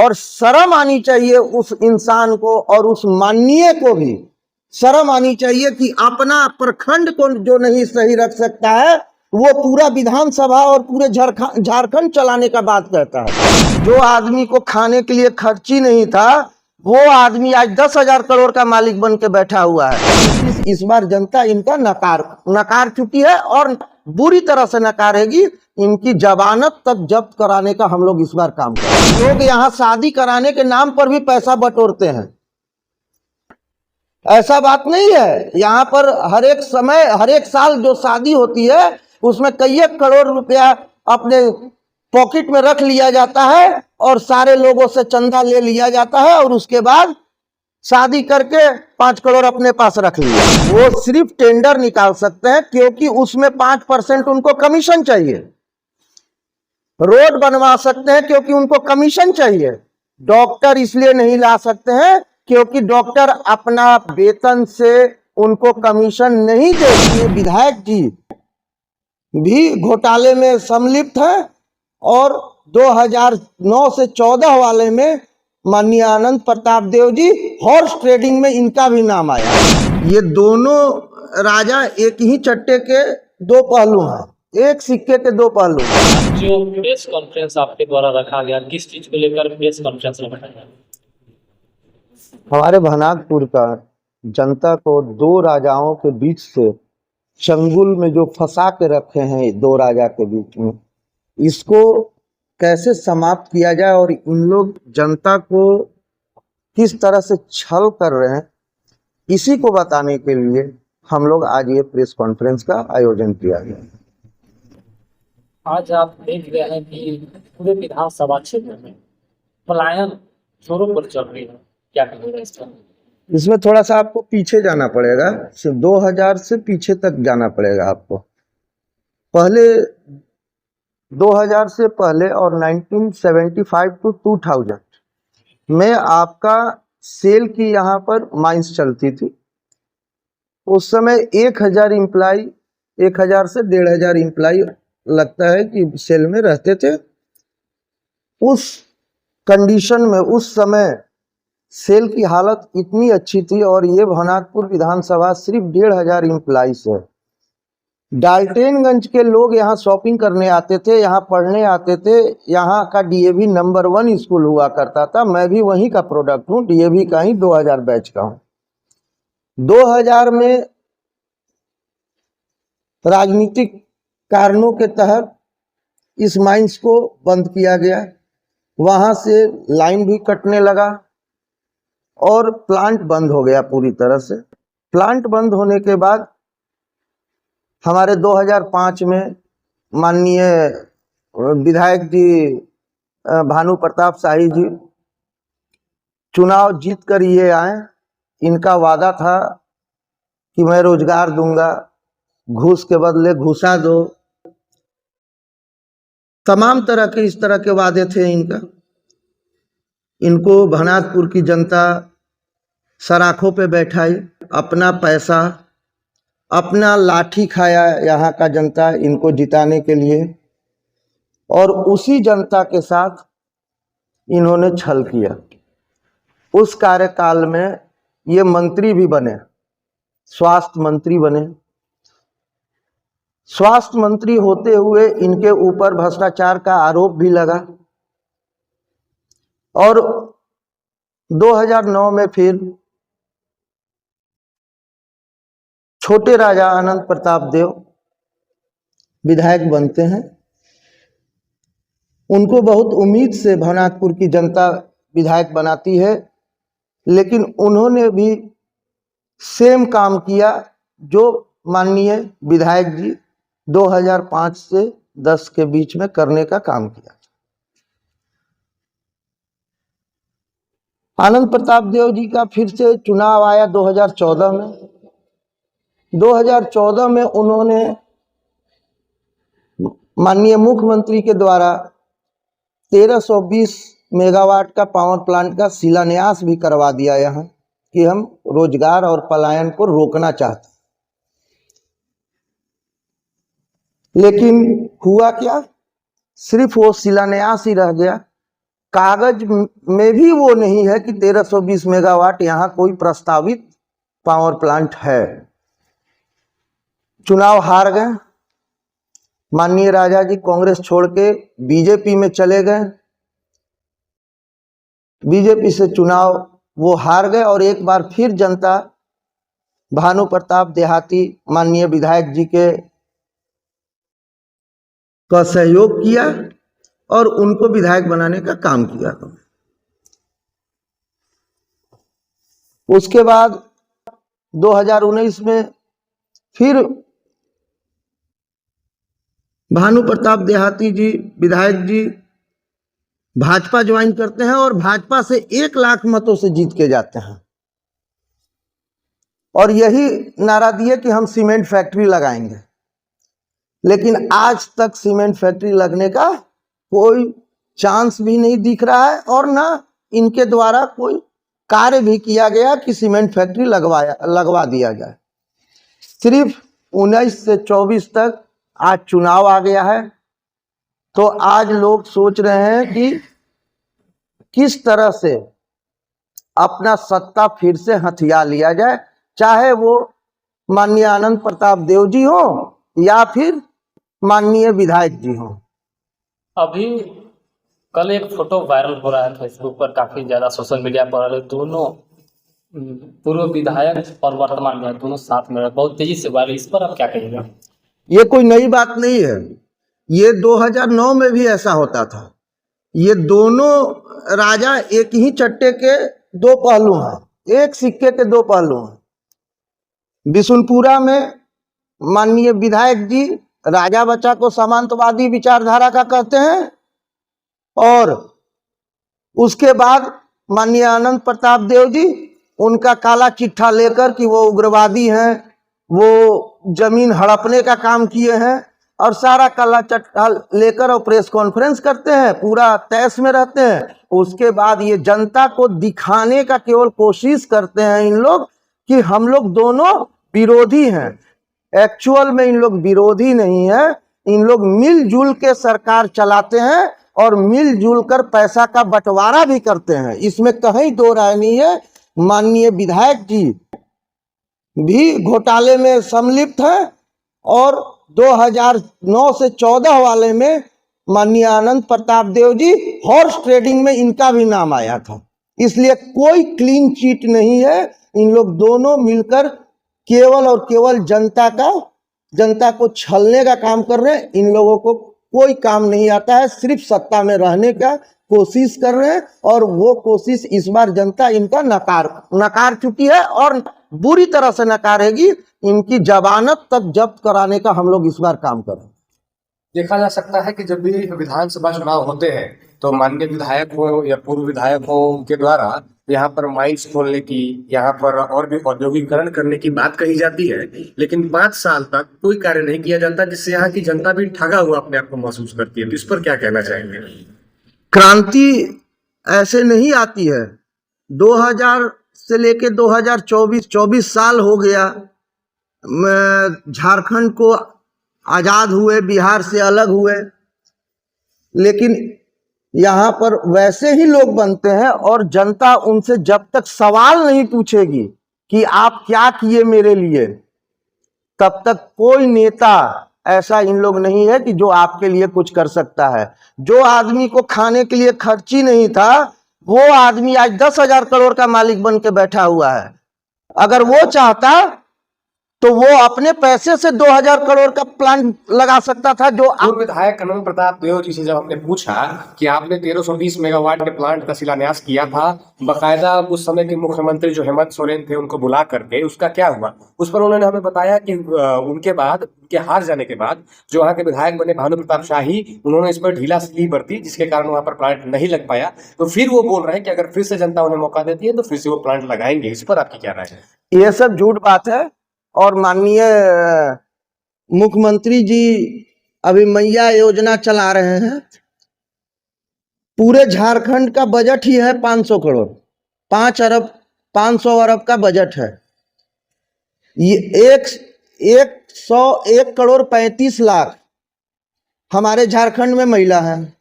और शर्म आनी चाहिए उस इंसान को और उस माननीय को भी शर्म आनी चाहिए कि अपना प्रखंड को जो नहीं सही रख सकता है वो पूरा विधानसभा और पूरे झारखंड चलाने का बात कहता है। जो आदमी को खाने के लिए खर्ची नहीं था वो आदमी आज 10,000 करोड़ का मालिक बन के बैठा हुआ है। इस बार जनता इनका नकार चुकी है और बुरी तरह से नकारेगी। इनकी जमानत तक जब्त कराने का हम लोग इस बार काम करेंगे। लोग यहाँ शादी कराने के नाम पर भी पैसा बटोरते हैं, ऐसा बात नहीं है। यहाँ पर हर एक साल जो शादी होती है उसमें कई करोड़ रुपया अपने पॉकेट में रख लिया जाता है और सारे लोगों से चंदा ले लिया जाता है और उसके बाद शादी करके 5 करोड़ अपने पास रख लिया। वो सिर्फ टेंडर निकाल सकते हैं क्योंकि उसमें 5% उनको कमीशन चाहिए। रोड बनवा सकते हैं क्योंकि उनको कमीशन चाहिए। डॉक्टर इसलिए नहीं ला सकते हैं क्योंकि डॉक्टर अपना वेतन से उनको कमीशन नहीं देते। विधायक जी भी घोटाले में सम्मिलित है और 2009 से 14 वाले में माननीय आनंद प्रताप देव जी हॉर्स ट्रेडिंग में इनका भी नाम आया। ये दोनों राजा एक ही चट्टे के दो पहलू हैं, एक सिक्के के दो पहलू। जो प्रेस कॉन्फ्रेंस आपके द्वारा रखा गया, किस चीज को लेकर प्रेस कॉन्फ्रेंस रखा गया? हमारे भनाकपुर का जनता को दो राजाओं के बीच से चंगुल में जो फंसा के रखे हैं दो राजा के बीच में, इसको कैसे समाप्त किया जाए और इन लोग जनता को किस तरह से छल कर रहे हैं, इसी को बताने के लिए हम लोग आज ये प्रेस कॉन्फ्रेंस का आयोजन किया गया। आज आप देख रहे हैं कि पूरे विधानसभा क्षेत्र में पलायन जोरों पर चल रही है, क्या कहेंगे इस पर? इसमें थोड़ा सा आपको पीछे जाना पड़ेगा, सिर्फ 2000 से पीछे तक जाना पड़ेगा आपको। पहले 2000 से पहले और 1975 टू 2000 में आपका सेल की यहाँ पर माइंस चलती थी। उस समय 1000 एम्प्लाई, 1000 से 1500 एम्प्लाई लगता है कि सेल में रहते थे। उस कंडीशन में उस समय सेल की हालत इतनी अच्छी थी और ये भनाकपुर विधानसभा सिर्फ 1500 एम्प्लाई है। डाल्टेनगंज के लोग यहाँ शॉपिंग करने आते थे, यहाँ पढ़ने आते थे। यहाँ का डीएवी नंबर 1 स्कूल हुआ करता था। मैं भी वहीं का प्रोडक्ट हूँ, डीएवी का ही 2000 बैच का हूँ। 2000 में राजनीतिक कारणों के तहत इस माइंस को बंद किया गया। वहाँ से लाइन भी कटने लगा और प्लांट बंद हो गया पूरी तरह से। प्लांट बंद होने के बाद हमारे 2005 में माननीय विधायक जी भानु प्रताप शाही जी चुनाव जीत कर ये आए। इनका वादा था कि मैं रोजगार दूंगा, घूस के बदले घूसा दो, तमाम तरह के इस तरह के वादे थे इनका। इनको भनाकपुर की जनता सराखों पे बैठाई, अपना पैसा, अपना लाठी खाया यहाँ का जनता इनको जिताने के लिए, और उसी जनता के साथ इन्होंने छल किया। उस कार्यकाल में ये मंत्री भी बने, स्वास्थ्य मंत्री बने। स्वास्थ्य मंत्री होते हुए इनके ऊपर भ्रष्टाचार का आरोप भी लगा और 2009 में फिर छोटे राजा आनंद प्रताप देव विधायक बनते हैं। उनको बहुत उम्मीद से भनाकपुर की जनता विधायक बनाती है, लेकिन उन्होंने भी सेम काम किया जो माननीय विधायक जी 2005 से 10 के बीच में करने का काम किया। आनंद प्रताप देव जी का फिर से चुनाव आया 2014 में। 2014 में उन्होंने माननीय मुख्यमंत्री के द्वारा 1320 मेगावाट का पावर प्लांट का शिलान्यास भी करवा दिया यहाँ कि हम रोजगार और पलायन को रोकना चाहते। लेकिन हुआ क्या, सिर्फ वो शिलान्यास ही रह गया। कागज में भी वो नहीं है कि 1320 मेगावाट यहाँ कोई प्रस्तावित पावर प्लांट है। चुनाव हार गए, माननीय राजा जी कांग्रेस छोड़ के बीजेपी में चले गए। बीजेपी से चुनाव वो हार गए और एक बार फिर जनता भानु प्रताप देहाती माननीय विधायक जी के का सहयोग किया और उनको विधायक बनाने का काम किया। उसके बाद 2019 में फिर भानु प्रताप देहाती जी विधायक जी भाजपा ज्वाइन करते हैं और भाजपा से 1 लाख मतों से जीत के जाते हैं और यही नारा दिए कि हम सीमेंट फैक्ट्री लगाएंगे। लेकिन आज तक सीमेंट फैक्ट्री लगने का कोई चांस भी नहीं दिख रहा है और ना इनके द्वारा कोई कार्य भी किया गया कि सीमेंट फैक्ट्री लगवा दिया जाए। सिर्फ 19 से 24 तक आज चुनाव आ गया है, तो आज लोग सोच रहे हैं कि किस तरह से अपना सत्ता फिर से हथिया लिया जाए, चाहे वो माननीय आनंद प्रताप देव जी हो या फिर माननीय विधायक जी हो। अभी कल एक फोटो वायरल हो रहा है फेसबुक पर, काफी ज्यादा सोशल मीडिया पर, दोनों पूर्व विधायक और वर्तमान विधायक दोनों साथ में बहुत तेजी से वायरल। इस पर आप क्या कहेंगे? ये कोई नई बात नहीं है, ये 2009 में भी ऐसा होता था। ये दोनों राजा एक ही चट्टे के दो पहलू हैं, एक सिक्के के दो पहलू हैं। बिशुनपुरा में माननीय विधायक जी राजा बच्चा को सामंतवादी विचारधारा का कहते हैं और उसके बाद माननीय आनंद प्रताप देव जी उनका काला चिट्ठा लेकर कि वो उग्रवादी हैं, वो जमीन हड़पने का काम किए हैं और सारा काला चिट्ठा लेकर और प्रेस कॉन्फ्रेंस करते हैं, पूरा तैश में रहते हैं। उसके बाद ये जनता को दिखाने का केवल कोशिश करते हैं इन लोग कि हम लोग दोनों विरोधी हैं। एक्चुअल में इन लोग विरोधी नहीं है, इन लोग मिलजुल के सरकार चलाते हैं और मिलजुल कर पैसा का बंटवारा भी करते हैं, इसमें कहीं दो राय नहीं है। माननीय विधायक जी भी घोटाले में सम्मिलित है और 2009 से 14 वाले में माननीय आनंद प्रताप देव जी हॉर्स ट्रेडिंग में इनका भी नाम आया था। इसलिए कोई क्लीन चीट नहीं है, इन लोग दोनों मिलकर केवल और केवल जनता को छलने का काम कर रहे हैं। इन लोगों को कोई काम नहीं आता है, सिर्फ सत्ता में रहने का कोशिश कर रहे हैं और वो कोशिश इस बार जनता इनका नकार चुकी है और बुरी तरह से नकारेगी। इनकी जमानत तक जब्त कराने का हम लोग इस बार काम करें। देखा जा सकता है कि जब भी विधानसभा चुनाव होते हैं तो माननीय विधायक हो या पूर्व विधायक हो, उनके द्वारा यहाँ पर माइंस खोलने की, यहाँ पर और भी औद्योगिकरण करने की बात कही जाती है, लेकिन 5 साल तक कोई कार्य नहीं किया जाता, जिससे यहाँ की जनता भी ठगा हुआ अपने आप को महसूस करती है। तो इस पर क्या कहना चाहेंगे? क्रांति ऐसे नहीं आती है। 2000 से लेके 2024 साल हो गया झारखंड को आजाद हुए, बिहार से अलग हुए, लेकिन यहाँ पर वैसे ही लोग बनते हैं और जनता उनसे जब तक सवाल नहीं पूछेगी कि आप क्या किए मेरे लिए, तब तक कोई नेता ऐसा इन लोग नहीं है कि जो आपके लिए कुछ कर सकता है। जो आदमी को खाने के लिए खर्ची नहीं था, वो आदमी आज 10,000 करोड़ का मालिक बन के बैठा हुआ है। अगर वो चाहता तो वो अपने पैसे से 2,000 करोड़ का प्लांट लगा सकता था। जो पूर्व विधायक आनंद प्रताप देव जी से जब हमने पूछा कि आपने 1320 मेगावाट के प्लांट का शिलान्यास किया था, बकायदा उस समय के मुख्यमंत्री जो हेमंत सोरेन थे उनको बुला करके, उसका क्या हुआ? उस पर उन्होंने हमें बताया कि उनके बाद, उनके हार जाने के बाद जो वहाँ के विधायक बने भानु प्रताप शाही, उन्होंने इस पर ढीलासली बरती, जिसके कारण वहाँ पर प्लांट नहीं लग पाया। तो फिर वो बोल रहे हैं कि अगर फिर से जनता उन्हें मौका देती है तो फिर से वो प्लांट लगाएंगे। इस पर आपकी क्या राय है? ये सब झूठ बात है और माननीय मुख्यमंत्री जी अभी मैया योजना चला रहे हैं। पूरे झारखंड का बजट ही है 500 करोड़, 500 अरब का बजट है। ये 101 करोड़ 35 लाख हमारे झारखंड में महिला है,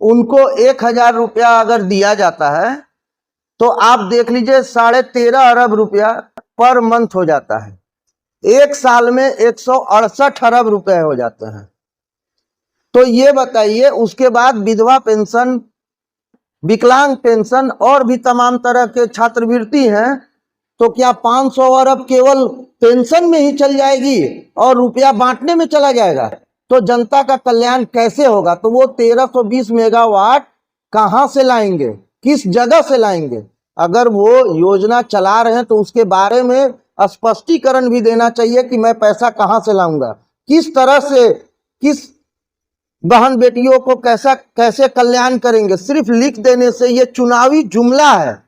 उनको 1,000 रुपया अगर दिया जाता है तो आप देख लीजिए 13.5 अरब रुपया पर मंथ हो जाता है। एक साल में 168 अरब रुपए हो जाते हैं। तो ये बताइए, उसके बाद विधवा पेंशन, विकलांग पेंशन और भी तमाम तरह के छात्रवृत्ति हैं, तो क्या 500 अरब केवल पेंशन में ही चल जाएगी और रुपया बांटने में चला जाएगा? तो जनता का कल्याण कैसे होगा? तो वो 1320 मेगावाट कहां से लाएंगे, किस जगह से लाएंगे? अगर वो योजना चला रहे हैं तो उसके बारे में स्पष्टीकरण भी देना चाहिए कि मैं पैसा कहां से लाऊंगा, किस तरह से, किस बहन बेटियों को कैसे कल्याण करेंगे। सिर्फ लिख देने से ये चुनावी जुमला है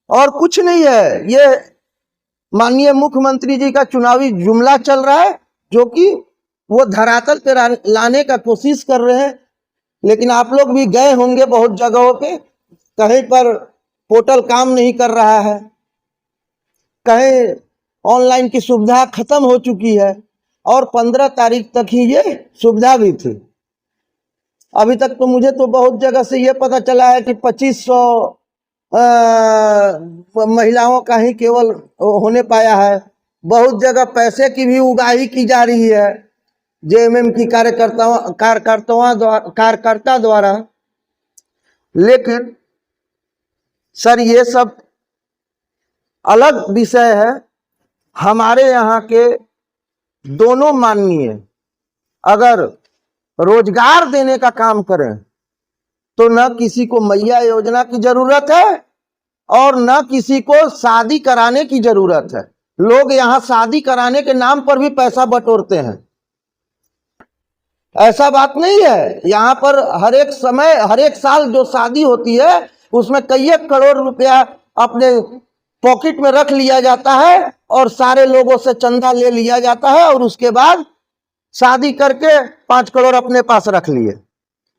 और कुछ नहीं है। ये माननीय मुख्यमंत्री जी का चुनावी जुमला चल रहा है, जो कि वो धरातल पे लाने का कोशिश कर रहे हैं। लेकिन आप लोग भी गए होंगे बहुत जगहों पे, कहीं पर पोर्टल काम नहीं कर रहा है, कहीं ऑनलाइन की सुविधा खत्म हो चुकी है और 15 तारीख तक ही ये सुविधा भी थी। अभी तक तो मुझे तो बहुत जगह से ये पता चला है कि 2500 महिलाओं का ही केवल होने पाया है। बहुत जगह पैसे की भी उगाही की जा रही है जेएमएम की कार्यकर्ता द्वारा। लेकिन सर ये सब अलग विषय है। हमारे यहाँ के दोनों माननीय अगर रोजगार देने का काम करें तो न किसी को मैया योजना की जरूरत है और न किसी को शादी कराने की जरूरत है। लोग यहाँ शादी कराने के नाम पर भी पैसा बटोरते हैं। ऐसा बात नहीं है। यहाँ पर हर एक समय, हर एक साल जो शादी होती है उसमें कई करोड़ रुपया अपने पॉकेट में रख लिया जाता है और सारे लोगों से चंदा ले लिया जाता है और उसके बाद शादी करके 5 करोड़ अपने पास रख लिए।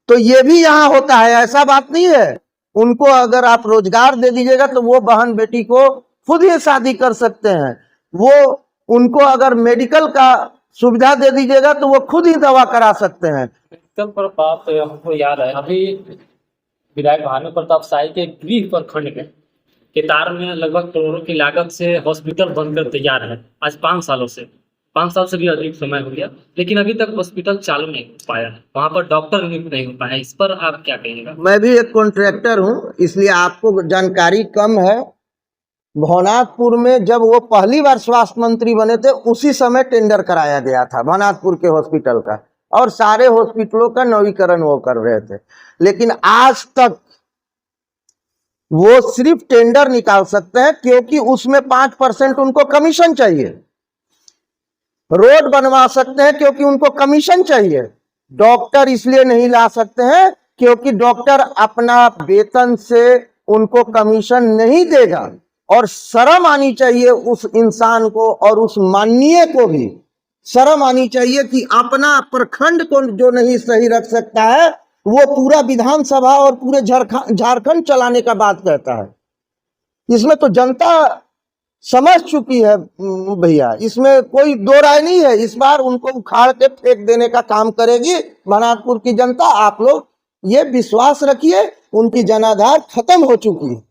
तो ये भी यहाँ होता है, ऐसा बात नहीं है। उनको अगर आप रोजगार दे दीजिएगा तो वो बहन बेटी को खुद ही शादी कर सकते हैं। वो उनको अगर मेडिकल का सुविधा दे दीजिएगा तो वो खुद ही दवा करा सकते हैं। मेडिकल पर बात हमको याद है, अभी विधायक भानु प्रताप शाही के गृह प्रखंड में केतार में लगभग करोड़ों की लागत से हॉस्पिटल बनकर तैयार है। आज 5 सालों से, 5 साल से भी अधिक समय हो गया, लेकिन अभी तक हॉस्पिटल चालू नहीं हो पाया है, वहां पर डॉक्टर नियुक्त नहीं हो पाया। इस पर आप क्या कहेंगे? मैं भी एक कॉन्ट्रैक्टर हूं, इसलिए आपको जानकारी कम है। भवनाथपुर में जब वो पहली बार स्वास्थ्य मंत्री बने थे उसी समय टेंडर कराया गया था भवनाथपुर के हॉस्पिटल का, और सारे हॉस्पिटलों का नवीकरण वो कर रहे थे। लेकिन आज तक वो सिर्फ टेंडर निकाल सकते हैं क्योंकि उसमें 5% उनको कमीशन चाहिए। रोड बनवा सकते हैं क्योंकि उनको कमीशन चाहिए। डॉक्टर इसलिए नहीं ला सकते हैं क्योंकि डॉक्टर अपना वेतन से उनको कमीशन नहीं देगा। और शर्म आनी चाहिए उस इंसान को और उस माननीय को भी शर्म आनी चाहिए कि अपना प्रखंड को जो नहीं सही रख सकता है वो पूरा विधानसभा और पूरे झारखंड चलाने का बात कहता है। इसमें तो जनता समझ चुकी है भैया, इसमें कोई दो राय नहीं है। इस बार उनको उखाड़ के फेंक देने का काम करेगी भवनाथपुर की जनता। आप लोग ये विश्वास रखिए, उनकी जनाधार खत्म हो चुकी है।